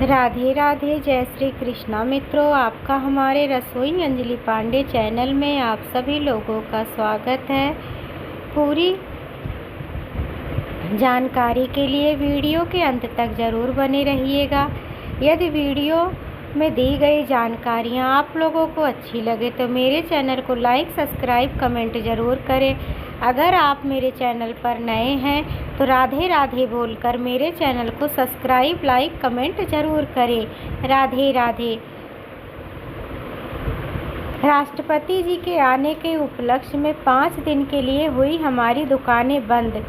राधे राधे, जय श्री कृष्णा। मित्रों, आपका हमारे रसोई अंजलि पांडे चैनल में आप सभी लोगों का स्वागत है। पूरी जानकारी के लिए वीडियो के अंत तक ज़रूर बने रहिएगा। यदि वीडियो में दी गई जानकारियाँ आप लोगों को अच्छी लगे तो मेरे चैनल को लाइक, सब्सक्राइब, कमेंट ज़रूर करें। अगर आप मेरे चैनल पर नए हैं तो राधे राधे बोलकर मेरे चैनल को सब्सक्राइब, लाइक, कमेंट ज़रूर करें। राधे राधे। राष्ट्रपति जी के आने के उपलक्ष्य में 5 दिन के लिए हुई हमारी दुकानें बंद।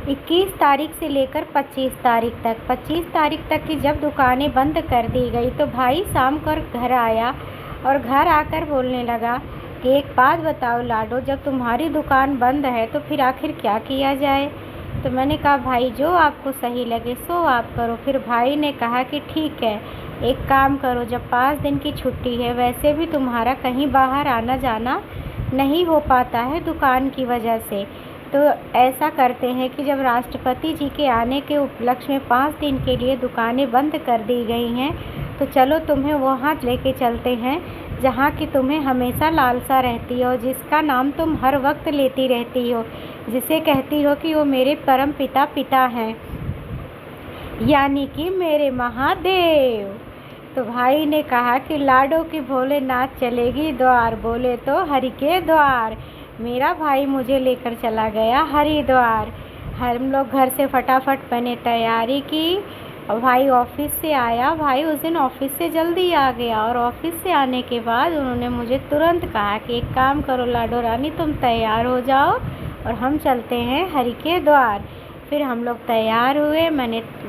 21 तारीख से लेकर 25 तारीख तक 25 तारीख तक की जब दुकानें बंद कर दी गई तो भाई शाम को घर आया और घर आकर बोलने लगा कि एक बात बताओ लाडो, जब तुम्हारी दुकान बंद है तो फिर आखिर क्या किया जाए। तो मैंने कहा भाई जो आपको सही लगे सो आप करो। फिर भाई ने कहा कि ठीक है, एक काम करो, जब 5 दिन की छुट्टी है, वैसे भी तुम्हारा कहीं बाहर आना जाना नहीं हो पाता है दुकान की वजह से, तो ऐसा करते हैं कि जब राष्ट्रपति जी के आने के उपलक्ष्य में 5 दिन के लिए दुकानें बंद कर दी गई हैं तो चलो तुम्हें वहाँ लेके चलते हैं जहाँ की तुम्हें हमेशा लालसा रहती हो, जिसका नाम तुम हर वक्त लेती रहती हो, जिसे कहती हो कि वो मेरे परम पिता हैं, यानी कि मेरे महादेव। तो भाई ने कहा कि लाडो की भोलेनाथ चलेगी द्वार, बोले तो हरि के द्वार। मेरा भाई मुझे लेकर चला गया हरिद्वार। हम लोग घर से फटाफट मैंने तैयारी की और भाई ऑफिस से आया। भाई उस दिन ऑफिस से जल्दी आ गया और ऑफिस से आने के बाद उन्होंने मुझे तुरंत कहा कि एक काम करो लाडो रानी, तुम तैयार हो जाओ और हम चलते हैं हरि के द्वार। फिर हम लोग तैयार हुए,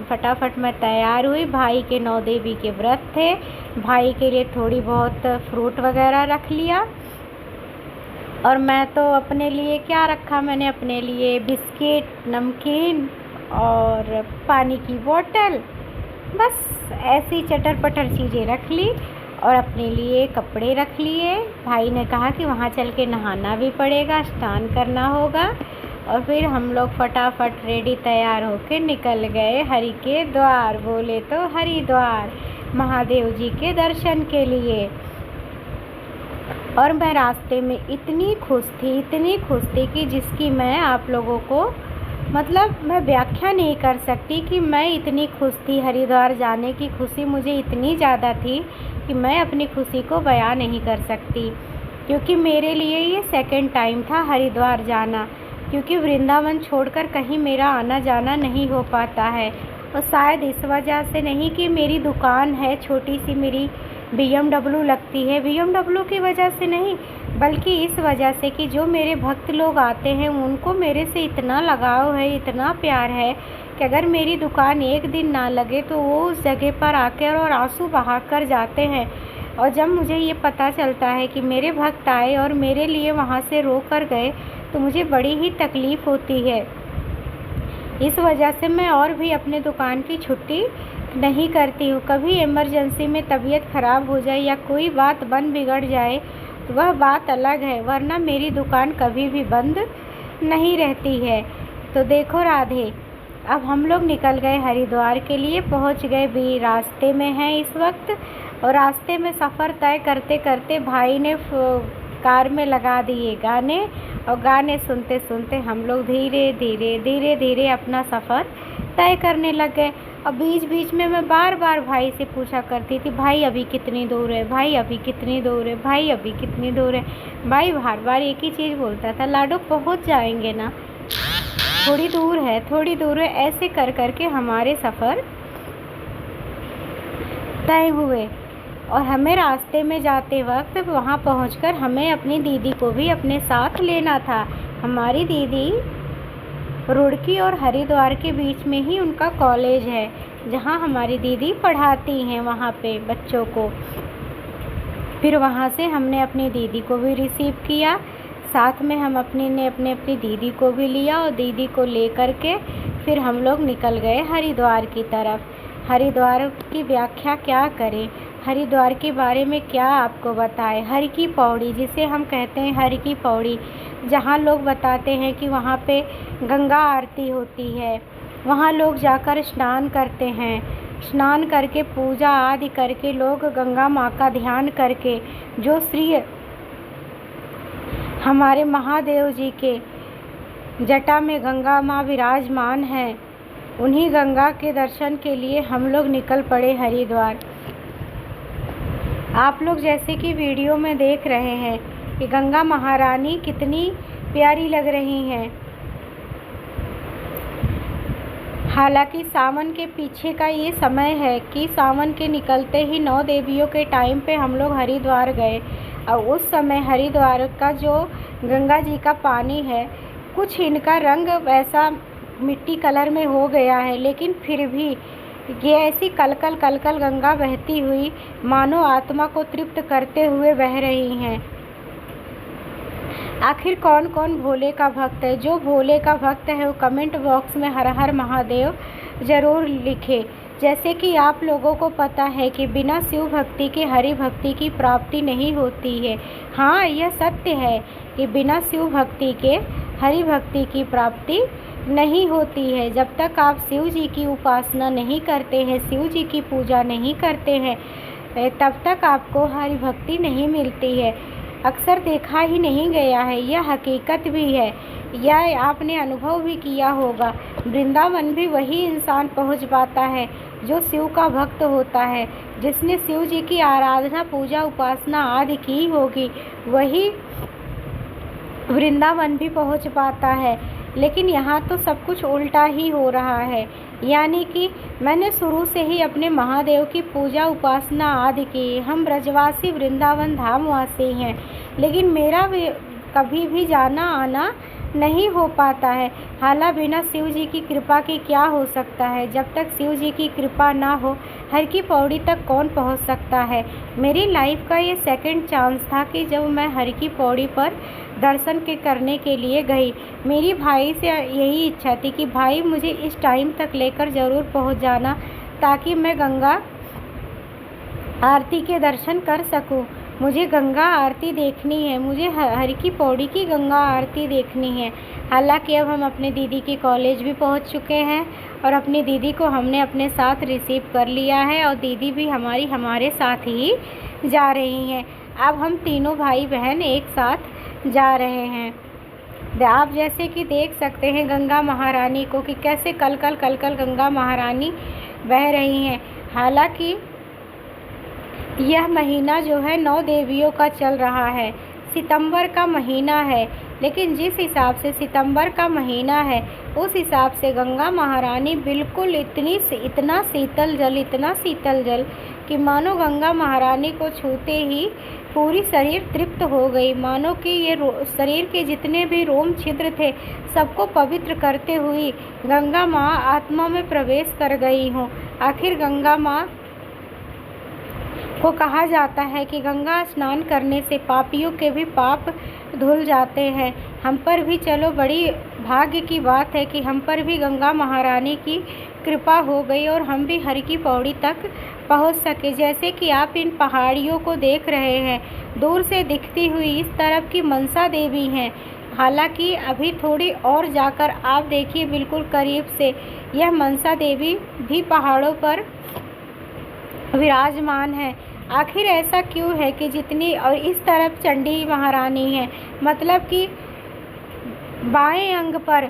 फटाफट मैं तैयार हुई। भाई के 9 देवी के व्रत थे, भाई के लिए थोड़ी बहुत फ्रूट वगैरह रख लिया और मैं तो अपने लिए क्या रखा, मैंने अपने लिए बिस्किट, नमकीन और पानी की बोतल, बस ऐसी चटर पटर चीज़ें रख ली और अपने लिए कपड़े रख लिए। भाई ने कहा कि वहाँ चल के नहाना भी पड़ेगा, स्नान करना होगा। और फिर हम लोग फटाफट रेडी तैयार होकर निकल गए हरि के द्वार, बोले तो हरिद्वार, महादेव जी के दर्शन के लिए। और मैं रास्ते में इतनी खुश थी कि जिसकी मैं आप लोगों को मैं व्याख्या नहीं कर सकती कि मैं इतनी खुश थी। हरिद्वार जाने की खुशी मुझे इतनी ज़्यादा थी कि मैं अपनी खुशी को बयां नहीं कर सकती, क्योंकि मेरे लिए ये सेकंड टाइम था हरिद्वार जाना, क्योंकि वृंदावन छोड़कर कहीं मेरा आना जाना नहीं हो पाता है। और शायद इस वजह से नहीं कि मेरी दुकान है छोटी सी, मेरी BMW लगती है, BMW की वजह से नहीं, बल्कि इस वजह से कि जो मेरे भक्त लोग आते हैं उनको मेरे से इतना लगाव है, इतना प्यार है कि अगर मेरी दुकान एक दिन ना लगे तो वो उस जगह पर आकर और आंसू बहा कर जाते हैं। और जब मुझे ये पता चलता है कि मेरे भक्त आए और मेरे लिए वहाँ से रो कर गए तो मुझे बड़ी ही तकलीफ़ होती है। इस वजह से मैं और भी अपने दुकान की छुट्टी नहीं करती हूँ। कभी इमरजेंसी में तबीयत ख़राब हो जाए या कोई बात बिगड़ जाए तो वह बात अलग है, वरना मेरी दुकान कभी भी बंद नहीं रहती है। तो देखो राधे, अब हम लोग निकल गए हरिद्वार के लिए, पहुँच गए भी, रास्ते में हैं इस वक्त। और रास्ते में सफ़र तय करते करते भाई ने कार में लगा दिए गाने और गाने सुनते सुनते हम लोग धीरे धीरे अपना सफ़र तय करने लग गए। और बीच बीच में मैं बार बार भाई से पूछा करती थी, भाई अभी कितनी दूर है, भाई अभी कितनी दूर है, भाई अभी कितनी दूर है। भाई बार बार एक ही चीज़ बोलता था, लाडो पहुंच जाएंगे ना, थोड़ी दूर है। ऐसे कर करके हमारे सफ़र तय हुए। और हमें रास्ते में जाते वक्त वहाँ पहुंचकर हमें अपनी दीदी को भी अपने साथ लेना था। हमारी दीदी रुड़की और हरिद्वार के बीच में ही उनका कॉलेज है, जहाँ हमारी दीदी पढ़ाती हैं वहाँ पे बच्चों को। फिर वहाँ से हमने अपनी दीदी को भी रिसीव किया, साथ में हम अपनी दीदी को भी लिया और दीदी को ले कर के फिर हम लोग निकल गए हरिद्वार की तरफ। हरिद्वार की व्याख्या क्या करें, हरिद्वार के बारे में क्या आपको बताएं। हर की पौड़ी, जिसे हम कहते हैं हर की पौड़ी, जहाँ लोग बताते हैं कि वहाँ पे गंगा आरती होती है, वहाँ लोग जाकर स्नान करते हैं, स्नान करके पूजा आदि करके लोग गंगा माँ का ध्यान करके जो श्री हमारे महादेव जी के जटा में गंगा माँ विराजमान हैं, उन्हीं गंगा के दर्शन के लिए हम लोग निकल पड़े हरिद्वार। आप लोग जैसे कि वीडियो में देख रहे हैं कि गंगा महारानी कितनी प्यारी लग रही हैं। हालांकि सावन के पीछे का ये समय है कि सावन के निकलते ही 9 देवियों के टाइम पे हम लोग हरिद्वार गए और उस समय हरिद्वार का जो गंगा जी का पानी है, कुछ इनका रंग वैसा मिट्टी कलर में हो गया है, लेकिन फिर भी ये ऐसी कलकल कलकल गंगा बहती हुई मानो आत्मा को तृप्त करते हुए बह रही हैं। आखिर कौन कौन भोले का भक्त है? जो भोले का भक्त है वो कमेंट बॉक्स में हर हर महादेव ज़रूर लिखे। जैसे कि आप लोगों को पता है कि बिना शिव भक्ति के हरि भक्ति की प्राप्ति नहीं होती है। हाँ, यह सत्य है कि बिना शिव भक्ति के हरि भक्ति की प्राप्ति नहीं होती है। जब तक आप शिव जी की उपासना नहीं करते हैं, शिव जी की पूजा नहीं करते हैं, तब तक आपको हरि भक्ति नहीं मिलती है। अक्सर देखा ही नहीं गया है, यह हकीकत भी है, यह आपने अनुभव भी किया होगा। वृंदावन भी वही इंसान पहुंच पाता है जो शिव का भक्त होता है, जिसने शिव जी की आराधना पूजा उपासना आदि की होगी, वही वृंदावन भी पहुंच पाता है। लेकिन यहाँ तो सब कुछ उल्टा ही हो रहा है। यानी कि मैंने शुरू से ही अपने महादेव की पूजा उपासना आदि की। हम ब्रजवासी वृंदावन धामवासी हैं, लेकिन मेरा भी कभी भी जाना आना नहीं हो पाता है। हालांकि बिना शिव जी की कृपा के क्या हो सकता है? जब तक शिव जी की कृपा ना हो, हर की पौड़ी तक कौन पहुंच सकता है? मेरी लाइफ का ये सेकंड चांस था कि जब मैं हर की पौड़ी पर दर्शन करने के लिए गई। मेरी भाई से यही इच्छा थी कि भाई मुझे इस टाइम तक लेकर ज़रूर पहुंच जाना, ताकि मैं गंगा आरती के दर्शन कर सकूं। मुझे गंगा आरती देखनी है, मुझे हर की पौड़ी की गंगा आरती देखनी है। हालांकि अब हम अपने दीदी के कॉलेज भी पहुंच चुके हैं और अपनी दीदी को हमने अपने साथ रिसीव कर लिया है और दीदी भी हमारे साथ ही जा रही हैं। अब हम तीनों भाई बहन एक साथ जा रहे हैं। आप जैसे कि देख सकते हैं गंगा महारानी को कि कैसे कलकल कलकल गंगा महारानी बह रही हैं। हालांकि यह महीना जो है 9 देवियों का चल रहा है, सितंबर का महीना है, लेकिन जिस हिसाब से सितंबर का महीना है उस हिसाब से गंगा महारानी बिल्कुल इतना शीतल जल कि मानो गंगा महारानी को छूते ही पूरी शरीर तृप्त हो गई। मानो कि ये शरीर के जितने भी रोम छिद्र थे सबको पवित्र करते हुए गंगा माँ आत्मा में प्रवेश कर गई हूँ। आखिर गंगा माँ को कहा जाता है कि गंगा स्नान करने से पापियों के भी पाप धुल जाते हैं। हम पर भी चलो बड़ी भाग्य की बात है कि हम पर भी गंगा महारानी की कृपा हो गई और हम भी हर की पौड़ी तक पहुंच सके। जैसे कि आप इन पहाड़ियों को देख रहे हैं, दूर से दिखती हुई इस तरफ की मनसा देवी हैं। हालांकि अभी थोड़ी और जाकर आप देखिए बिल्कुल करीब से, यह मनसा देवी भी पहाड़ों पर विराजमान है। आखिर ऐसा क्यों है कि जितनी और इस तरफ चंडी महारानी है, मतलब कि बाएं अंग पर,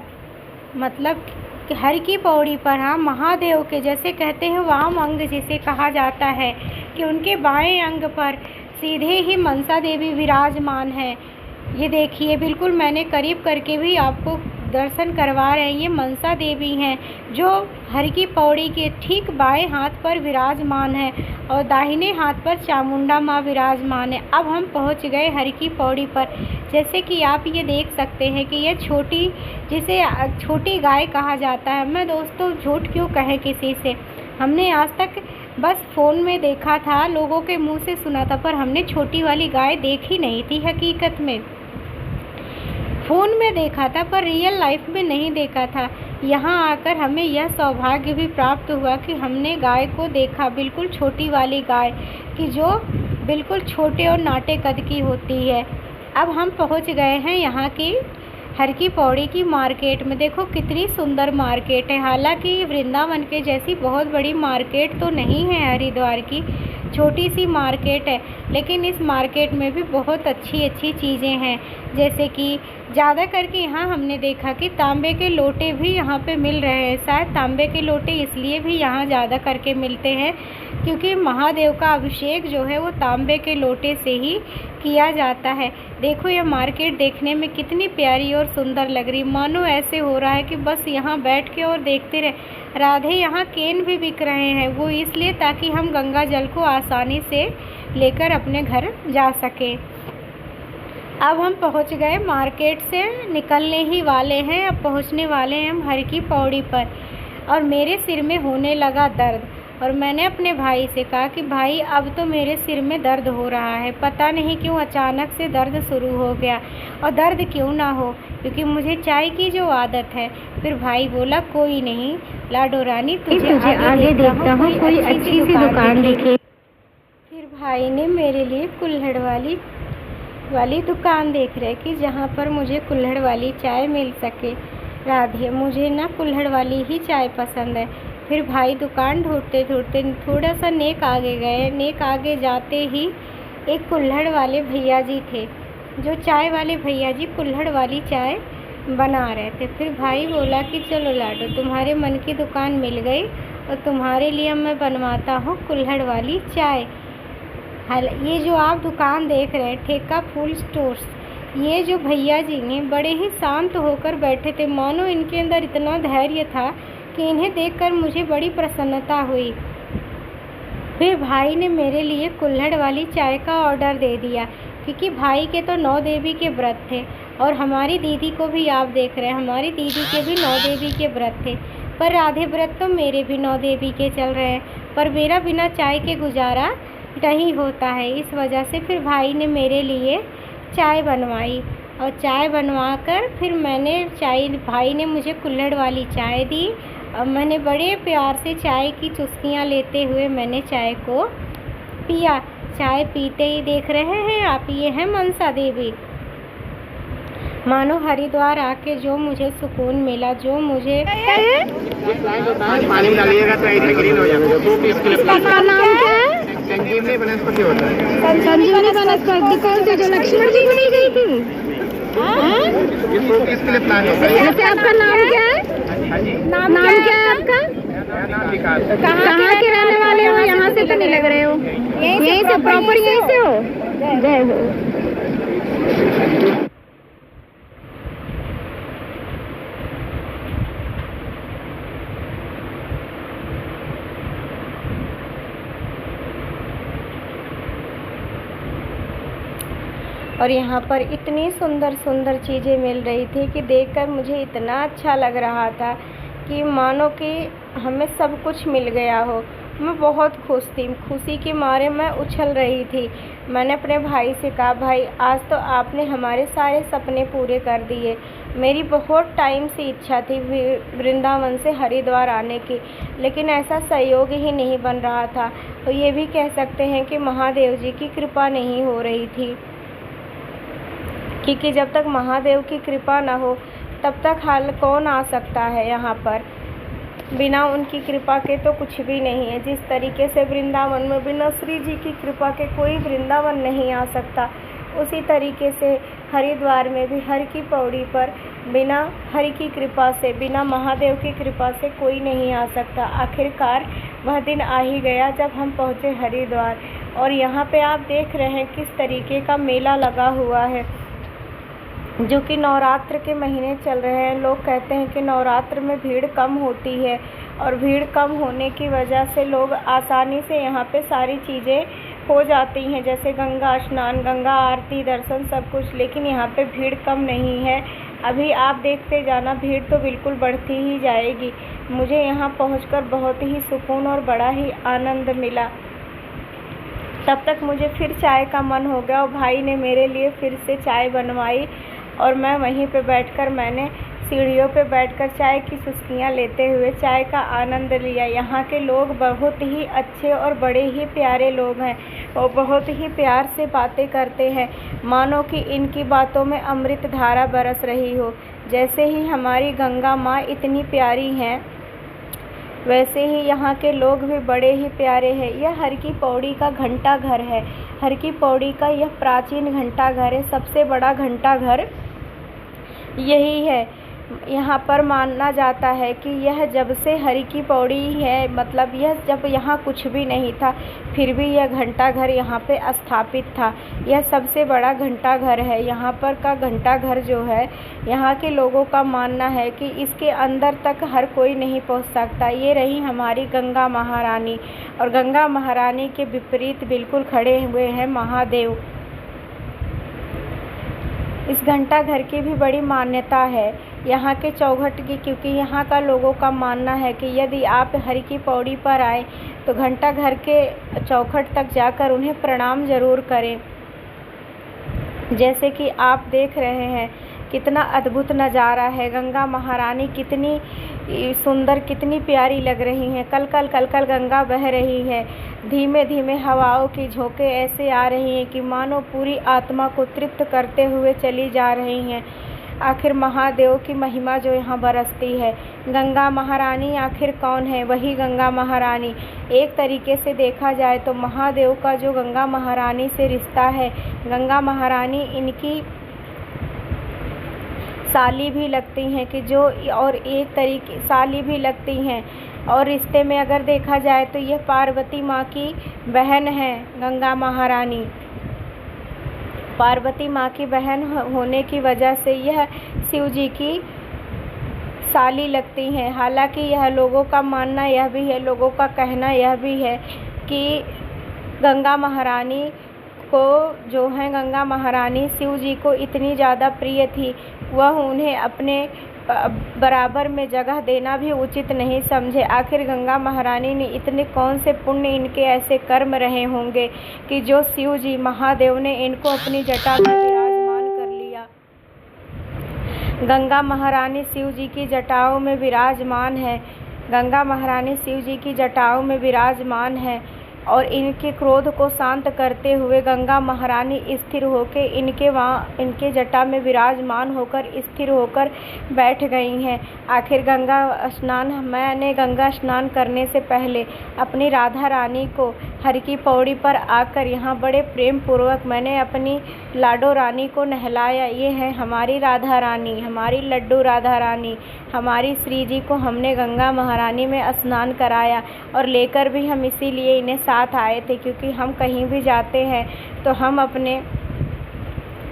मतलब कि हर की पौड़ी पर, हाँ, महादेव के जैसे कहते हैं वाम अंग जिसे कहा जाता है, कि उनके बाएं अंग पर सीधे ही मनसा देवी विराजमान है। ये देखिए बिल्कुल मैंने करीब करके भी आपको दर्शन करवा रहे हैं। ये मनसा देवी हैं जो हर की पौड़ी के ठीक बाएं हाथ पर विराजमान है और दाहिने हाथ पर चामुंडा माँ विराजमान है। अब हम पहुंच गए हर की पौड़ी पर। जैसे कि आप ये देख सकते हैं कि यह छोटी, जिसे छोटी गाय कहा जाता है। मैं दोस्तों झूठ क्यों कहें किसी से, हमने आज तक बस फ़ोन में देखा था, लोगों के मुंह से सुना था, पर हमने छोटी वाली गाय देखी नहीं थी। हकीकत में फ़ोन में देखा था पर रियल लाइफ में नहीं देखा था। यहाँ आकर हमें यह सौभाग्य भी प्राप्त हुआ कि हमने गाय को देखा, बिल्कुल छोटी वाली गाय कि जो बिल्कुल छोटे और नाटे कद की होती है। अब हम पहुँच गए हैं यहाँ की हर की पौड़ी की मार्केट में। देखो कितनी सुंदर मार्केट है। हालांकि वृंदावन के जैसी बहुत बड़ी मार्केट तो नहीं है हरिद्वार की, छोटी सी मार्केट है, लेकिन इस मार्केट में भी बहुत अच्छी अच्छी चीज़ें हैं। जैसे कि ज़्यादा करके यहाँ हमने देखा कि तांबे के लोटे भी यहाँ पे मिल रहे हैं। शायद तांबे के लोटे इसलिए भी यहाँ ज़्यादा करके मिलते हैं क्योंकि महादेव का अभिषेक जो है वो तांबे के लोटे से ही किया जाता है। देखो ये मार्केट देखने में कितनी प्यारी और सुंदर लग रही, मानो ऐसे हो रहा है कि बस यहाँ बैठ के और देखते रहे। राधे यहाँ केन भी बिक रहे हैं, वो इसलिए ताकि हम गंगा जल को आसानी से लेकर अपने घर जा सकें। अब हम पहुँच गए, मार्केट से निकलने ही वाले हैं, अब पहुँचने वाले हैं हम हर की पौड़ी पर। और मेरे सिर में होने लगा दर्द और मैंने अपने भाई से कहा कि भाई अब तो मेरे सिर में दर्द हो रहा है, पता नहीं क्यों अचानक से दर्द शुरू हो गया, और दर्द क्यों ना हो क्योंकि मुझे चाय की जो आदत है। फिर भाई बोला कोई नहीं लाडो रानी, तुझे आगे देखता हूँ, कोई अच्छी सी दुकान दिखे। फिर भाई ने मेरे लिए कुल्हड़ वाली दुकान देख रहे कि जहाँ पर मुझे कुल्हड़ वाली चाय मिल सके। राधे मुझे ना कुल्हड़ वाली ही चाय पसंद है। फिर भाई दुकान ढूंढते ढूंढते थोड़ा सा नेक आगे गए। नेक आगे जाते ही एक कुल्हड़ वाले भैया जी थे, जो चाय वाले भैया जी कुल्हड़ वाली चाय बना रहे थे। फिर भाई बोला कि चलो लाडो, तुम्हारे मन की दुकान मिल गई और तुम्हारे लिए मैं बनवाता हूँ कुल्हड़ वाली चाय। ये जो आप दुकान देख रहे हैं ठेका फूल स्टोर्स, ये जो भैया जी ने बड़े ही शांत होकर बैठे थे, मानो इनके अंदर इतना धैर्य था कि इन्हें देखकर मुझे बड़ी प्रसन्नता हुई। फिर भाई ने मेरे लिए कुल्हड़ वाली चाय का ऑर्डर दे दिया क्योंकि भाई के तो 9 देवी के व्रत थे और हमारी दीदी को भी आप देख रहे हैं, हमारी दीदी के भी 9 देवी के व्रत थे। पर राधे व्रत तो मेरे भी 9 देवी के चल रहे हैं, पर मेरा बिना चाय के गुजारा नहीं होता है। इस वजह से फिर भाई ने मेरे लिए चाय बनवाई और चाय बनवाकर फिर भाई ने मुझे कुल्हड़ वाली चाय दी और मैंने बड़े प्यार से चाय की चुस्कियाँ लेते हुए मैंने चाय को पिया। चाय पीते ही देख रहे हैं आप, ये है मनसा देवी। मानो हरिद्वार आके जो मुझे सुकून मिला, जो मुझे पानी डालिएगा तो ऐसे ग्रीन हो जाएगा। इसका नाम क्या है? संजीवनी वनस्पति होता है। संजीवनी वनस्पति कौन सी जो लक्ष्मण जी बनी गई थी? ये किसके लिए प्लान होता है? वैसे आपका नाम क्या है? नाम क्या है आपका? कहाँ के रहने वाले हो? यहाँ से तो नहीं लग रहे हो। यहीं से प्रॉपर यहीं से हो? जय हो। और यहाँ पर इतनी सुंदर सुंदर चीज़ें मिल रही थी कि देखकर मुझे इतना अच्छा लग रहा था कि मानो कि हमें सब कुछ मिल गया हो। मैं बहुत खुश थी, खुशी के मारे मैं उछल रही थी। मैंने अपने भाई से कहा भाई आज तो आपने हमारे सारे सपने पूरे कर दिए। मेरी बहुत टाइम से इच्छा थी वृंदावन से हरिद्वार आने की, लेकिन ऐसा सहयोग ही नहीं बन रहा था। तो ये भी कह सकते हैं कि महादेव जी की कृपा नहीं हो रही थी, क्योंकि जब तक महादेव की कृपा न हो तब तक हाल कौन आ सकता है यहाँ पर। बिना उनकी कृपा के तो कुछ भी नहीं है। जिस तरीके से वृंदावन में बिना श्री जी की कृपा के कोई वृंदावन नहीं आ सकता, उसी तरीके से हरिद्वार में भी हर की पौड़ी पर बिना हरि की कृपा से, बिना महादेव की कृपा से कोई नहीं आ सकता। आखिरकार वह दिन आ ही गया जब हम पहुँचे हरिद्वार। और यहाँ पे आप देख रहे हैं किस तरीके का मेला लगा हुआ है, जो कि नवरात्र के महीने चल रहे हैं। लोग कहते हैं कि नवरात्र में भीड़ कम होती है और भीड़ कम होने की वजह से लोग आसानी से यहाँ पे सारी चीज़ें हो जाती हैं, जैसे गंगा स्नान, गंगा आरती, दर्शन, सब कुछ। लेकिन यहाँ पे भीड़ कम नहीं है। अभी आप देखते जाना, भीड़ तो बिल्कुल बढ़ती ही जाएगी। मुझे यहाँ पहुँचकर बहुत ही सुकून और बड़ा ही आनंद मिला। तब तक मुझे फिर चाय का मन हो गया और भाई ने मेरे लिए फिर से चाय बनवाई और मैं वहीं पे बैठकर मैंने सीढ़ियों पे बैठकर चाय की चुस्कियाँ लेते हुए चाय का आनंद लिया। यहाँ के लोग बहुत ही अच्छे और बड़े ही प्यारे लोग हैं और बहुत ही प्यार से बातें करते हैं, मानो कि इनकी बातों में अमृत धारा बरस रही हो। जैसे ही हमारी गंगा माँ इतनी प्यारी हैं, वैसे ही यहाँ के लोग भी बड़े ही प्यारे हैं। यह हर की पौड़ी का घंटा घर है। हर की पौड़ी का यह प्राचीन घंटा घर है। सबसे बड़ा घंटा घर यही है। यहाँ पर माना जाता है कि यह जब से हरि की पौड़ी है, मतलब यह जब यहाँ कुछ भी नहीं था, फिर भी यह घंटा घर यहाँ पे स्थापित था। यह सबसे बड़ा घंटा घर है। यहाँ पर का घंटा घर जो है, यहाँ के लोगों का मानना है कि इसके अंदर तक हर कोई नहीं पहुँच सकता। ये रही हमारी गंगा महारानी, और गंगा महारानी के विपरीत बिल्कुल खड़े हुए हैं महादेव। इस घंटा घर की भी बड़ी मान्यता है यहाँ के चौखट की, क्योंकि यहाँ का लोगों का मानना है कि यदि आप हरि की पौड़ी पर आए तो घंटा घर के चौखट तक जाकर उन्हें प्रणाम ज़रूर करें। जैसे कि आप देख रहे हैं कितना अद्भुत नज़ारा है। गंगा महारानी कितनी सुंदर, कितनी प्यारी लग रही हैं। कल कल कल कल गंगा बह रही है। धीमे धीमे हवाओं की झोंके ऐसे आ रही हैं कि मानो पूरी आत्मा को तृप्त करते हुए चली जा रही हैं। आखिर महादेव की महिमा जो यहाँ बरसती है। गंगा महारानी आखिर कौन है? वही गंगा महारानी। एक तरीके से देखा जाए तो महादेव का जो गंगा महारानी से रिश्ता है, गंगा महारानी इनकी साली भी लगती हैं कि जो, और एक तरीके साली भी लगती हैं, और रिश्ते में अगर देखा जाए तो यह पार्वती माँ की बहन है। गंगा महारानी पार्वती माँ की बहन होने की वजह से यह शिव जी की साली लगती हैं। हालांकि यह लोगों का मानना यह भी है, लोगों का कहना यह भी है कि गंगा महारानी को जो है, गंगा महारानी शिव जी को इतनी ज़्यादा प्रिय थी, वह उन्हें अपने बराबर में जगह देना भी उचित नहीं समझे। आखिर गंगा महारानी ने इतने कौन से पुण्य, इनके ऐसे कर्म रहे होंगे कि जो शिव जी महादेव ने इनको अपनी जटा में विराजमान कर लिया। गंगा महारानी शिव जी की जटाओं में विराजमान है। गंगा महारानी शिव जी की जटाओं में विराजमान है और इनके क्रोध को शांत करते हुए गंगा महारानी स्थिर होकर इनके जटा में विराजमान होकर स्थिर होकर बैठ गई हैं। आखिर मैंने गंगा स्नान करने से पहले अपनी राधा रानी को हर की पौड़ी पर आकर यहाँ बड़े प्रेम पूर्वक मैंने अपनी लाडो रानी को नहलाया। ये है हमारी राधा रानी, हमारी लड्डू राधा रानी, हमारी श्री जी को हमने गंगा महारानी में स्नान कराया, और लेकर भी हम इसीलिए इन्हें साथ आए थे, क्योंकि हम कहीं भी जाते हैं तो हम अपने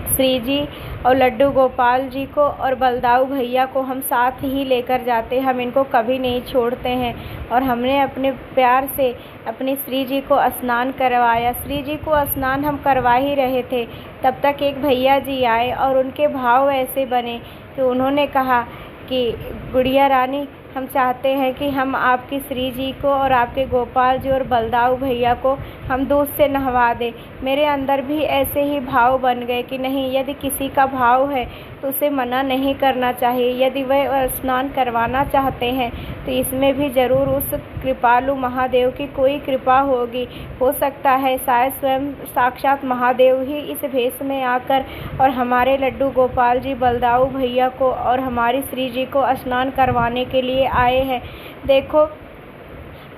श्री जी और लड्डू गोपाल जी को और बलदाऊ भैया को हम साथ ही लेकर जाते हैं। हम इनको कभी नहीं छोड़ते हैं। और हमने अपने प्यार से अपनी श्री जी को स्नान करवाया। श्री जी को स्नान हम करवा ही रहे थे, तब तक एक भैया जी आए और उनके भाव ऐसे बने कि उन्होंने कहा कि गुड़िया रानी, हम चाहते हैं कि हम आपकी श्री जी को और आपके गोपाल जी और बलदाऊ भैया को हम दूध से नहवा दें। मेरे अंदर भी ऐसे ही भाव बन गए कि नहीं, यदि किसी का भाव है तो उसे मना नहीं करना चाहिए। यदि वह स्नान करवाना चाहते हैं तो इसमें भी ज़रूर उस कृपालु महादेव की कोई कृपा होगी। हो सकता है शायद स्वयं साक्षात महादेव ही इस भेष में आकर और हमारे लड्डू गोपाल जी, बलदाऊ भैया को और हमारी श्री जी को स्नान करवाने के लिए आए हैं। देखो,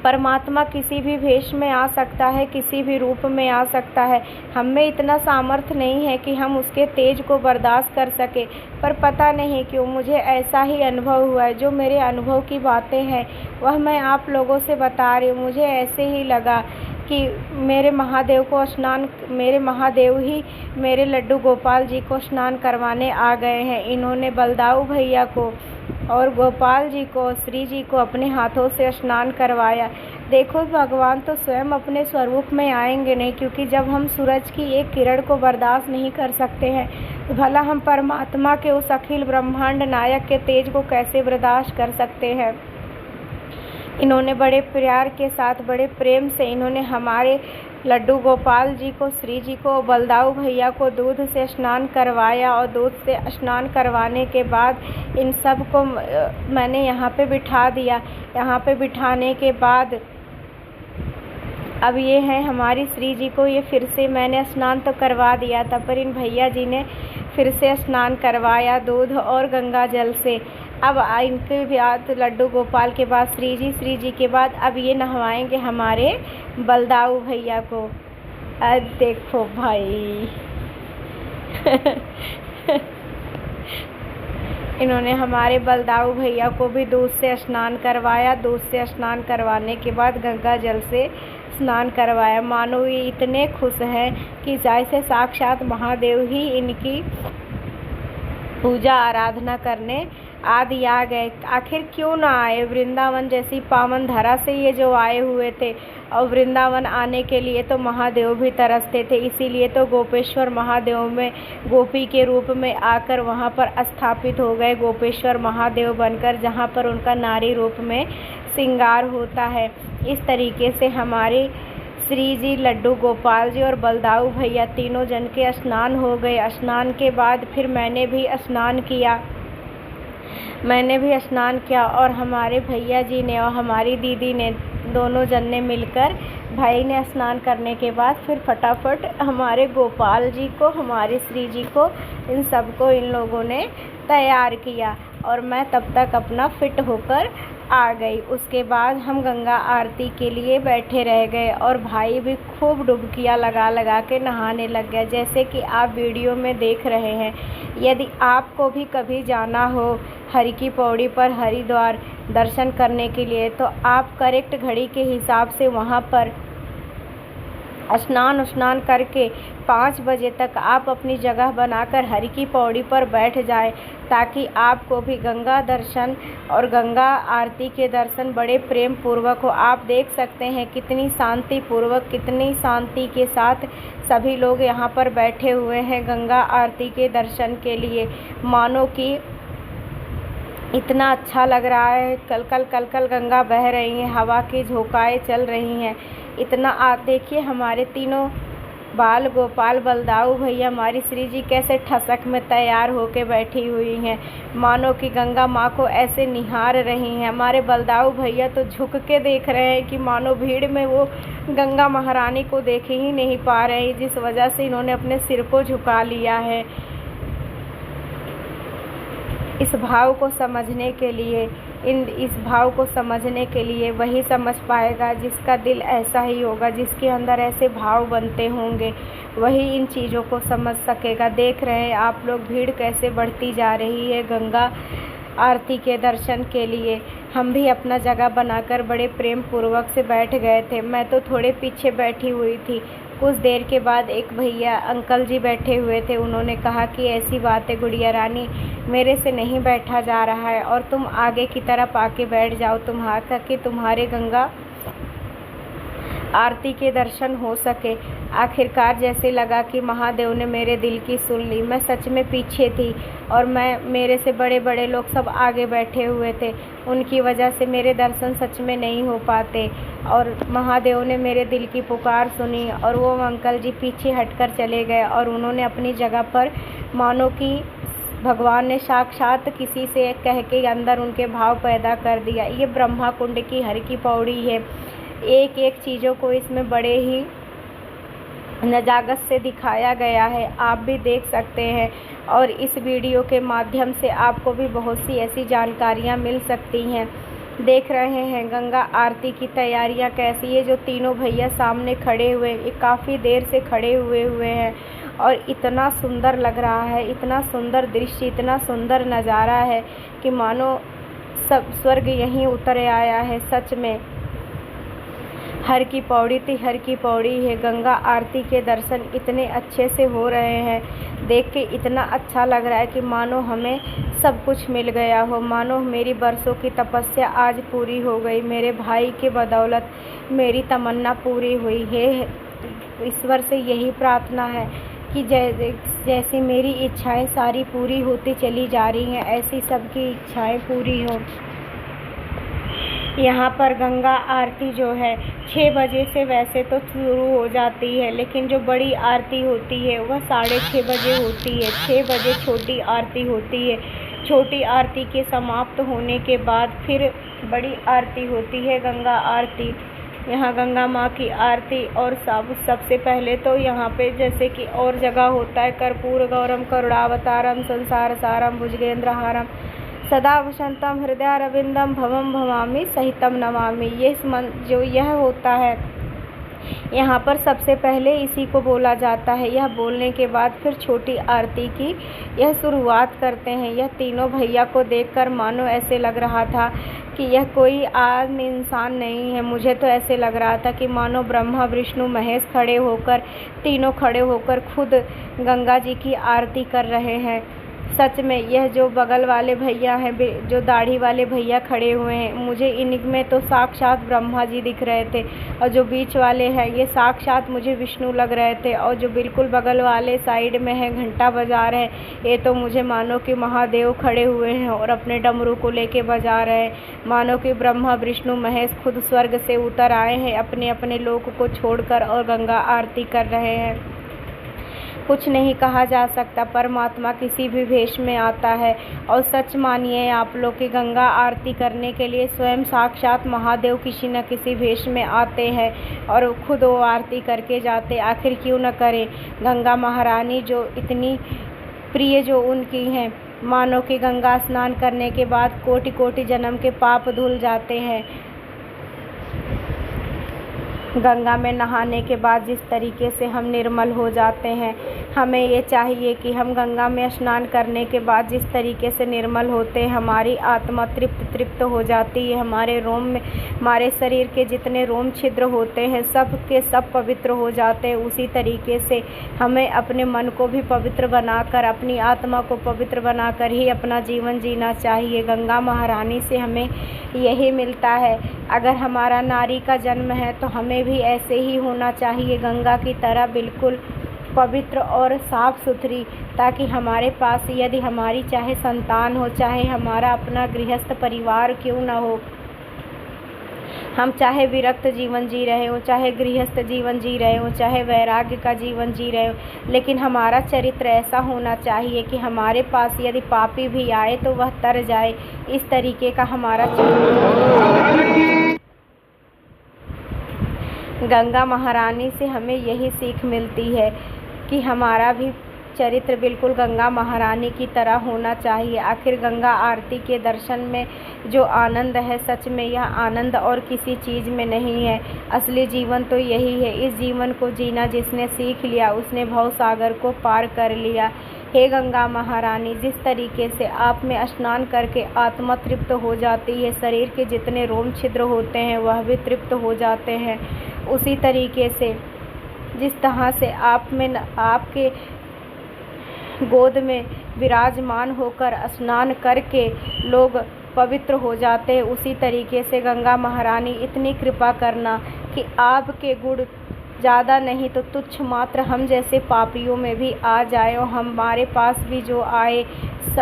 परमात्मा किसी भी भेष में आ सकता है, किसी भी रूप में आ सकता है। हम में इतना सामर्थ्य नहीं है कि हम उसके तेज को बर्दाश्त कर सके, पर पता नहीं क्यों मुझे ऐसा ही अनुभव हुआ है। जो मेरे अनुभव की बातें हैं वह मैं आप लोगों से बता रही हूँ। मुझे ऐसे ही लगा कि मेरे महादेव ही मेरे लड्डू गोपाल जी को स्नान करवाने आ गए हैं। इन्होंने बलदाऊ भैया को और गोपाल जी को, श्री जी को अपने हाथों से स्नान करवाया। देखो, भगवान तो स्वयं अपने स्वरूप में आएंगे नहीं, क्योंकि जब हम सूरज की एक किरण को बर्दाश्त नहीं कर सकते हैं तो भला हम परमात्मा के उस अखिल ब्रह्मांड नायक के तेज को कैसे बर्दाश्त कर सकते हैं। इन्होंने बड़े प्यार के साथ, बड़े प्रेम से इन्होंने हमारे लड्डू गोपाल जी को, श्री जी को, बलदाऊ भैया को दूध से स्नान करवाया। और दूध से स्नान करवाने के बाद इन सब को मैंने यहाँ पे बिठा दिया। यहाँ पे बिठाने के बाद अब ये है हमारी श्री जी को, ये फिर से मैंने स्नान तो करवा दिया था, पर इन भैया जी ने फिर से स्नान करवाया दूध और गंगा जल से। अब इनके बाद लड्डू गोपाल के बाद श्री जी के बाद अब ये नहवाएंगे हमारे बलदाऊ भैया को। अब देखो भाई इन्होंने हमारे बलदाऊ भैया को भी दूध से स्नान करवाया। दूध से स्नान करवाने के बाद गंगा जल से स्नान करवाया। मानो ये इतने खुश हैं कि जैसे साक्षात महादेव ही इनकी पूजा आराधना करने आदि आ गए। आखिर क्यों ना आए, वृंदावन जैसी पावन धरा से ये जो आए हुए थे, और वृंदावन आने के लिए तो महादेव भी तरसते थे। इसीलिए तो गोपेश्वर महादेव में गोपी के रूप में आकर वहाँ पर स्थापित हो गए, गोपेश्वर महादेव बनकर, जहाँ पर उनका नारी रूप में श्रृंगार होता है। इस तरीके से हमारे श्री जी, लड्डू गोपाल जी और बलदाऊ भैया तीनों जन के स्नान हो गए। स्नान के बाद फिर मैंने भी स्नान किया और हमारे भैया जी ने और हमारी दीदी ने, दोनों जन ने मिलकर, भाई ने स्नान करने के बाद फिर फटाफट हमारे गोपाल जी को, हमारे श्री जी को, इन सबको इन लोगों ने तैयार किया और मैं तब तक अपना फिट होकर आ गई। उसके बाद हम गंगा आरती के लिए बैठे रह गए और भाई भी खूब डुबकियां लगा लगा के नहाने लग गया, जैसे कि आप वीडियो में देख रहे हैं। यदि आपको भी कभी जाना हो हरि की पौड़ी पर हरिद्वार दर्शन करने के लिए, तो आप करेक्ट घड़ी के हिसाब से वहाँ पर स्नान करके 5 बजे तक आप अपनी जगह बनाकर हरि की पौड़ी पर बैठ जाएं, ताकि आपको भी गंगा दर्शन और गंगा आरती के दर्शन बड़े प्रेम पूर्वक हो। आप देख सकते हैं कितनी शांति पूर्वक, कितनी शांति के साथ सभी लोग यहाँ पर बैठे हुए हैं गंगा आरती के दर्शन के लिए। मानो कि इतना अच्छा लग रहा है, कल गंगा बह रही है, हवा की झोंकाएँ चल रही हैं। इतना देखिए हमारे तीनों बाल गोपाल, बलदाऊ भैया, हमारी श्री जी कैसे ठसक में तैयार होके बैठी हुई हैं, मानो कि गंगा माँ को ऐसे निहार रही हैं। हमारे बलदाऊ भैया तो झुक के देख रहे हैं कि मानो भीड़ में वो गंगा महारानी को देख ही नहीं पा रहे, जिस वजह से इन्होंने अपने सिर को झुका लिया है। इस भाव को समझने के लिए वही समझ पाएगा जिसका दिल ऐसा ही होगा, जिसके अंदर ऐसे भाव बनते होंगे, वही इन चीज़ों को समझ सकेगा। देख रहे हैं आप लोग भीड़ कैसे बढ़ती जा रही है गंगा आरती के दर्शन के लिए। हम भी अपना जगह बनाकर बड़े प्रेम पूर्वक से बैठ गए थे। मैं तो थोड़े पीछे बैठी हुई थी। कुछ देर के बाद एक भैया अंकल जी बैठे हुए थे, उन्होंने कहा कि ऐसी बात है गुड़िया रानी, मेरे से नहीं बैठा जा रहा है और तुम आगे की तरफ आके बैठ जाओ, तुम्हारे गंगा आरती के दर्शन हो सके। आखिरकार जैसे लगा कि महादेव ने मेरे दिल की सुन ली। मैं सच में पीछे थी और मेरे से बड़े बड़े लोग सब आगे बैठे हुए थे, उनकी वजह से मेरे दर्शन सच में नहीं हो पाते। और महादेव ने मेरे दिल की पुकार सुनी और वो अंकल जी पीछे हटकर चले गए और उन्होंने अपनी जगह पर, मानो कि भगवान ने साक्षात किसी से कह के अंदर उनके भाव पैदा कर दिया। ये ब्रह्मा कुंड की हरि की पौड़ी है। एक एक चीज़ों को इसमें बड़े ही नजाकत से दिखाया गया है, आप भी देख सकते हैं। और इस वीडियो के माध्यम से आपको भी बहुत सी ऐसी जानकारियां मिल सकती हैं। देख रहे हैं गंगा आरती की तैयारियां कैसी। ये जो तीनों भैया सामने खड़े हुए, ये काफ़ी देर से खड़े हुए हैं और इतना सुंदर लग रहा है, इतना सुंदर दृश्य, इतना सुंदर नज़ारा है कि मानो सब स्वर्ग यहीं उतर आया है। सच में हर की पौड़ी थी, हर की पौड़ी है। गंगा आरती के दर्शन इतने अच्छे से हो रहे हैं, देख के इतना अच्छा लग रहा है कि मानो हमें सब कुछ मिल गया हो, मानो मेरी बरसों की तपस्या आज पूरी हो गई। मेरे भाई के बदौलत मेरी तमन्ना पूरी हुई है। ईश्वर से यही प्रार्थना है कि जैसे मेरी इच्छाएं सारी पूरी होती चली जा रही हैं, ऐसी सबकी इच्छाएं पूरी हो। यहाँ पर गंगा आरती जो है 6 बजे से वैसे तो शुरू हो जाती है, लेकिन जो बड़ी आरती होती है वह 6:30 बजे होती है। 6 बजे छोटी आरती होती है। छोटी आरती के समाप्त होने के बाद फिर बड़ी आरती होती है, गंगा आरती। यहाँ गंगा माँ की आरती और सबसे पहले तो यहाँ पे जैसे कि और जगह होता है, कर्पूर गौरम करुणावतारम संसार सारम भुजगेंद्रहारम सदा वसंतम हृदयारविंदम भवम भवामी सहितम नमामि। जो यह होता है, यहाँ पर सबसे पहले इसी को बोला जाता है। यह बोलने के बाद फिर छोटी आरती की यह शुरुआत करते हैं। यह तीनों भैया को देखकर मानो ऐसे लग रहा था कि यह कोई आम इंसान नहीं है। मुझे तो ऐसे लग रहा था कि मानो ब्रह्मा विष्णु महेश तीनों खड़े होकर खुद गंगा जी की आरती कर रहे हैं। सच में यह जो बगल वाले भैया हैं, जो दाढ़ी वाले भैया खड़े हुए हैं, मुझे इनमें तो साक्षात ब्रह्मा जी दिख रहे थे, और जो बीच वाले हैं ये साक्षात मुझे विष्णु लग रहे थे, और जो बिल्कुल बगल वाले साइड में है घंटा बजा रहे हैं, ये तो मुझे मानो कि महादेव खड़े हुए हैं और अपने डमरू को लेके बजा रहे हैं। मानो कि ब्रह्मा विष्णु महेश खुद स्वर्ग से उतर आए हैं अपने अपने लोक को छोड़कर और गंगा आरती कर रहे हैं। कुछ नहीं कहा जा सकता, परमात्मा किसी भी वेश में आता है। और सच मानिए आप लोग की गंगा आरती करने के लिए स्वयं साक्षात महादेव किसी न किसी वेश में आते हैं और खुद वो आरती करके जाते। आखिर क्यों न करें। गंगा महारानी जो इतनी प्रिय जो उनकी हैं, मानो कि गंगा स्नान करने के बाद कोटि कोटि जन्म के पाप धुल जाते हैं। गंगा में नहाने के बाद जिस तरीके से हम निर्मल हो जाते हैं, हमें ये चाहिए कि हम गंगा में स्नान करने के बाद जिस तरीके से निर्मल होते हैं, हमारी आत्मा तृप्त हो जाती है। हमारे रोम में, हमारे शरीर के जितने रोम छिद्र होते हैं सब के सब पवित्र हो जाते हैं। उसी तरीके से हमें अपने मन को भी पवित्र बनाकर, अपनी आत्मा को पवित्र बनाकर ही अपना जीवन जीना चाहिए। गंगा महारानी से हमें यही मिलता है। अगर हमारा नारी का जन्म है तो हमें भी ऐसे ही होना चाहिए, गंगा की तरह बिल्कुल पवित्र और साफ़ सुथरी, ताकि हमारे पास यदि हमारी चाहे संतान हो, चाहे हमारा अपना गृहस्थ परिवार क्यों न हो, हम चाहे विरक्त जीवन जी रहे हो, चाहे गृहस्थ जीवन जी रहे हो, चाहे वैराग्य का जीवन जी रहे हो, लेकिन hमारा चरित्र ऐसा होना चाहिए कि हमारे पास यदि पापी भी आए तो वह तर जाए। इस तरीके का हमारा चरित्र। गंगा महारानी से हमें यही सीख मिलती है कि हमारा भी चरित्र बिल्कुल गंगा महारानी की तरह होना चाहिए। आखिर गंगा आरती के दर्शन में जो आनंद है, सच में यह आनंद और किसी चीज़ में नहीं है। असली जीवन तो यही है। इस जीवन को जीना जिसने सीख लिया उसने भव सागर को पार कर लिया। हे गंगा महारानी, जिस तरीके से आप में स्नान करके आत्मा तृप्त हो जाती है, शरीर के जितने रोम छिद्र होते हैं वह भी तृप्त हो जाते हैं, उसी तरीके से जिस तरह से आप में, आपके गोद में विराजमान होकर स्नान करके लोग पवित्र हो जाते हैं, उसी तरीके से गंगा महारानी इतनी कृपा करना कि आपके गुण ज़्यादा नहीं तो तुच्छ मात्र हम जैसे पापियों में भी आ जाए और हमारे पास भी जो आए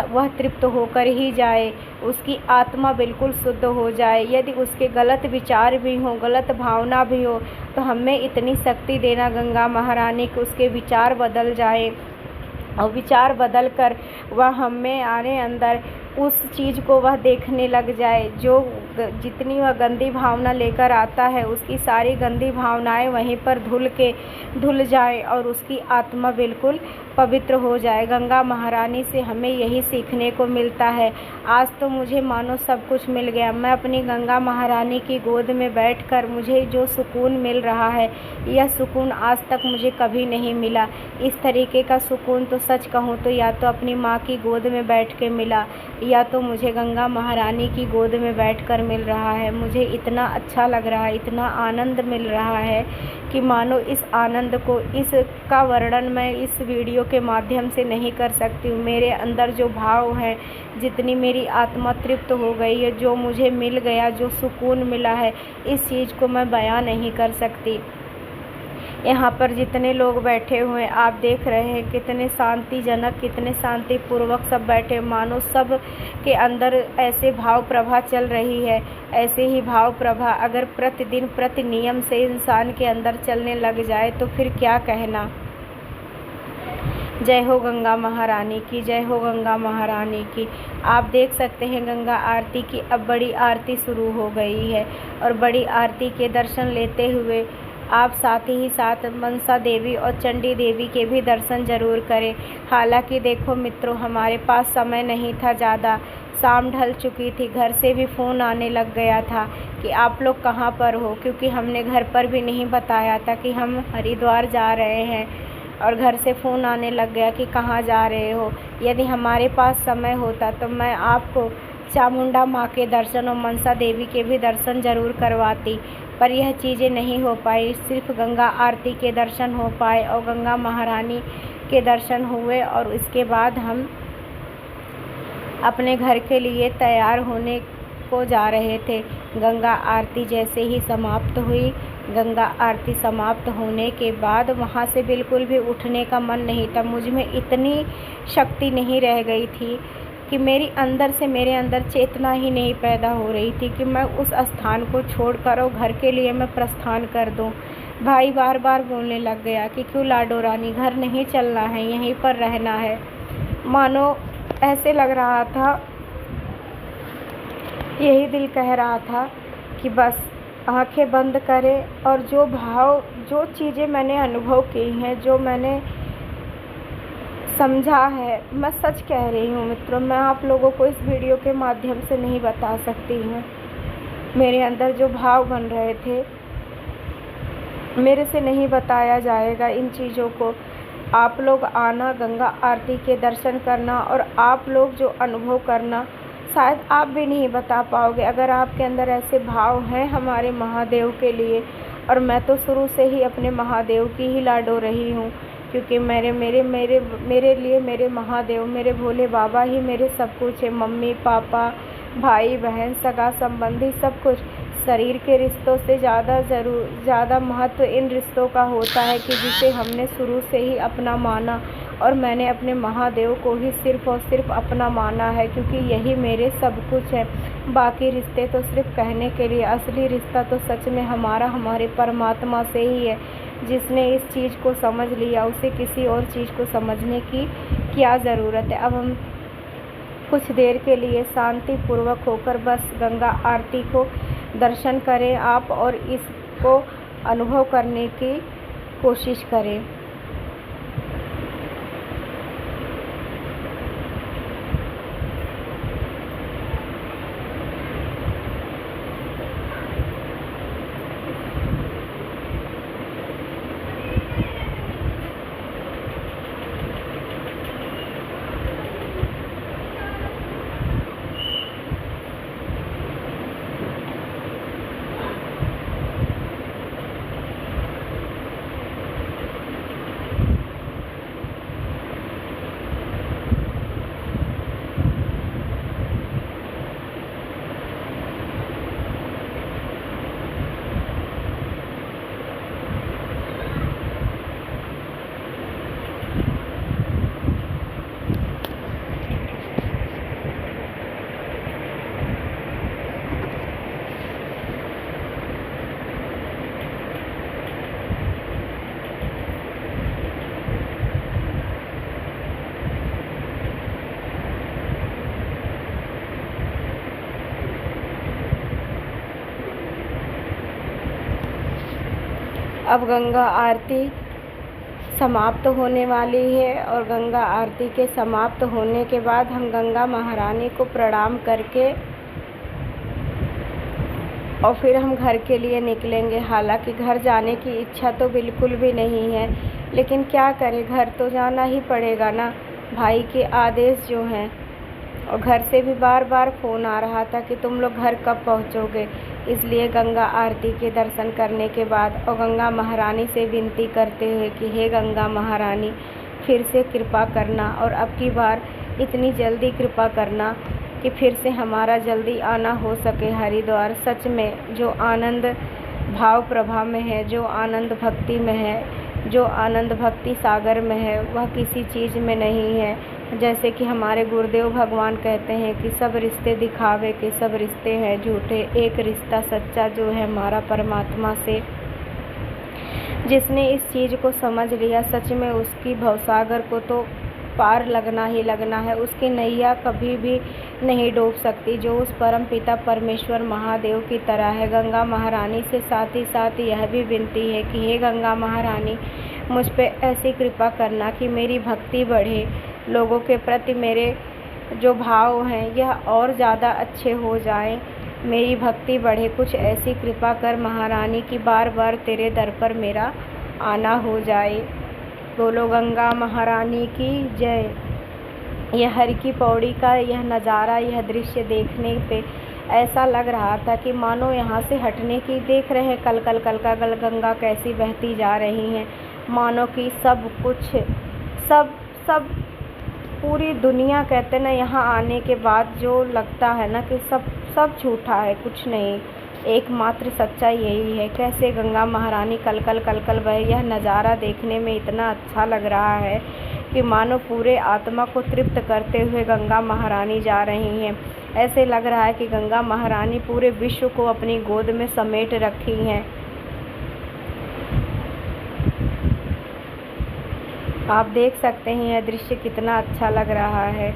वह तृप्त होकर ही जाए, उसकी आत्मा बिल्कुल शुद्ध हो जाए। यदि उसके गलत विचार भी हों, गलत भावना भी हो, तो हमें इतनी शक्ति देना गंगा महारानी कि उसके विचार बदल जाए और विचार बदल कर वह हमें आने अंदर उस चीज़ को वह देखने लग जाए। जो जितनी वह गंदी भावना लेकर आता है उसकी सारी गंदी भावनाएं वहीं पर धुल जाए और उसकी आत्मा बिल्कुल पवित्र हो जाए। गंगा महारानी से हमें यही सीखने को मिलता है। आज तो मुझे मानो सब कुछ मिल गया। मैं अपनी गंगा महारानी की गोद में बैठकर मुझे जो सुकून मिल रहा है, यह सुकून आज तक मुझे कभी नहीं मिला। इस तरीके का सुकून तो सच कहूँ तो या तो अपनी माँ की गोद में बैठ के मिला, या तो मुझे गंगा महारानी की गोद में बैठकर मिल रहा है। मुझे इतना अच्छा लग रहा है, इतना आनंद मिल रहा है कि मानो इस आनंद को, इसका वर्णन मैं इस वीडियो के माध्यम से नहीं कर सकती हूँ। मेरे अंदर जो भाव है, जितनी मेरी आत्मा तृप्त हो गई है, जो मुझे मिल गया, जो सुकून मिला है, इस चीज़ को मैं बयां नहीं कर सकती। यहाँ पर जितने लोग बैठे हुए हैं आप देख रहे हैं कितने शांतिजनक, कितने शांतिपूर्वक सब बैठे, मानो सब के अंदर ऐसे भाव प्रभा चल रही है। ऐसे ही भाव प्रभा अगर प्रतिदिन प्रति नियम से इंसान के अंदर चलने लग जाए तो फिर क्या कहना। जय हो गंगा महारानी की, जय हो गंगा महारानी की। आप देख सकते हैं गंगा आरती की अब बड़ी आरती शुरू हो गई है और बड़ी आरती के दर्शन लेते हुए आप साथ ही साथ मनसा देवी और चंडी देवी के भी दर्शन ज़रूर करें। हालांकि देखो मित्रों, हमारे पास समय नहीं था ज़्यादा, शाम ढल चुकी थी, घर से भी फ़ोन आने लग गया था कि आप लोग कहाँ पर हो, क्योंकि हमने घर पर भी नहीं बताया था कि हम हरिद्वार जा रहे हैं और घर से फ़ोन आने लग गया कि कहाँ जा रहे हो। यदि हमारे पास समय होता तो मैं आपको चामुंडा माँ के दर्शन और मनसा देवी के भी दर्शन ज़रूर करवाती, पर यह चीज़ें नहीं हो पाई। सिर्फ गंगा आरती के दर्शन हो पाए और गंगा महारानी के दर्शन हुए और इसके बाद हम अपने घर के लिए तैयार होने को जा रहे थे। गंगा आरती जैसे ही समाप्त हुई, गंगा आरती समाप्त होने के बाद वहाँ से बिल्कुल भी उठने का मन नहीं था। मुझ में इतनी शक्ति नहीं रह गई थी कि मेरे अंदर चेतना ही नहीं पैदा हो रही थी कि मैं उस स्थान को छोड़कर और घर के लिए मैं प्रस्थान कर दूं। भाई बार बार बोलने लग गया कि क्यों लाडो रानी, घर नहीं चलना है, यहीं पर रहना है। मानो ऐसे लग रहा था, यही दिल कह रहा था कि बस आंखें बंद करें और जो भाव, जो चीज़ें मैंने अनुभव की हैं, जो मैंने समझा है, मैं सच कह रही हूँ मित्रों, मैं आप लोगों को इस वीडियो के माध्यम से नहीं बता सकती हूँ। मेरे अंदर जो भाव बन रहे थे, मेरे से नहीं बताया जाएगा इन चीज़ों को। आप लोग आना, गंगा आरती के दर्शन करना और आप लोग जो अनुभव करना, शायद आप भी नहीं बता पाओगे अगर आपके अंदर ऐसे भाव हैं हमारे महादेव के लिए। और मैं तो शुरू से ही अपने महादेव की ही लाडो रही हूँ, क्योंकि मेरे लिए मेरे महादेव, मेरे भोले बाबा ही मेरे सब कुछ है। मम्मी पापा, भाई बहन, सगा संबंधी, सब कुछ। शरीर के रिश्तों से ज़्यादा महत्व इन रिश्तों का होता है कि जिसे हमने शुरू से ही अपना माना, और मैंने अपने महादेव को ही सिर्फ़ और सिर्फ अपना माना है, क्योंकि यही मेरे सब कुछ है। बाकी रिश्ते तो सिर्फ कहने के लिए, असली रिश्ता तो सच में हमारे परमात्मा से ही है। जिसने इस चीज़ को समझ लिया उसे किसी और चीज़ को समझने की क्या ज़रूरत है। अब हम कुछ देर के लिए शांतिपूर्वक होकर बस गंगा आरती को दर्शन करें आप, और इसको अनुभव करने की कोशिश करें। अब गंगा आरती समाप्त होने वाली है और गंगा आरती के समाप्त होने के बाद हम गंगा महारानी को प्रणाम करके और फिर हम घर के लिए निकलेंगे। हालांकि घर जाने की इच्छा तो बिल्कुल भी नहीं है, लेकिन क्या करें, घर तो जाना ही पड़ेगा ना, भाई के आदेश जो हैं। और घर से भी बार बार फ़ोन आ रहा था कि तुम लोग घर कब पहुँचोगे। इसलिए गंगा आरती के दर्शन करने के बाद और गंगा महारानी से विनती करते हुए कि हे गंगा महारानी, फिर से कृपा करना और अब की बार इतनी जल्दी कृपा करना कि फिर से हमारा जल्दी आना हो सके हरिद्वार। सच में जो आनंद भाव प्रभा में है, जो आनंद भक्ति में है, जो आनंद भक्ति सागर में है, वह किसी चीज़ में नहीं है। जैसे कि हमारे गुरुदेव भगवान कहते हैं कि सब रिश्ते दिखावे के, सब रिश्ते हैं झूठे, एक रिश्ता सच्चा जो है हमारा परमात्मा से। जिसने इस चीज़ को समझ लिया, सच में उसकी भवसागर को तो पार लगना ही लगना है, उसकी नैया कभी भी नहीं डूब सकती, जो उस परम पिता परमेश्वर महादेव की तरह है। गंगा महारानी से साथ ही साथ यह भी विनती है कि हे गंगा महारानी, मुझ पे ऐसी कृपा करना कि मेरी भक्ति बढ़े, लोगों के प्रति मेरे जो भाव हैं यह और ज़्यादा अच्छे हो जाएं, मेरी भक्ति बढ़े। कुछ ऐसी कृपा कर महारानी की बार बार तेरे दर पर मेरा आना हो जाए। बोलो गंगा महारानी की जय। यह हर की पौड़ी का यह नज़ारा, यह दृश्य देखने पे ऐसा लग रहा था कि मानो यहाँ से हटने की, देख रहे हैं कल कल कल का कल गंगा कैसी बहती जा रही हैं, मानो कि सब कुछ सब पूरी दुनिया कहते ना, यहाँ आने के बाद जो लगता है ना कि सब झूठा है, कुछ नहीं, एकमात्र सच्चाई यही है। कैसे गंगा महारानी कल कल बहे, यह नज़ारा देखने में इतना अच्छा लग रहा है कि मानो पूरे आत्मा को तृप्त करते हुए गंगा महारानी जा रही हैं। ऐसे लग रहा है कि गंगा महारानी पूरे विश्व को अपनी गोद में समेट रखी हैं। आप देख सकते हैं यह दृश्य कितना अच्छा लग रहा है।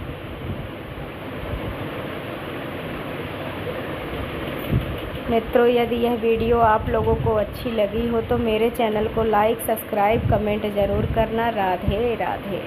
मित्रों, यदि यह वीडियो आप लोगों को अच्छी लगी हो तो मेरे चैनल को लाइक, सब्सक्राइब, कमेंट ज़रूर करना। राधे राधे।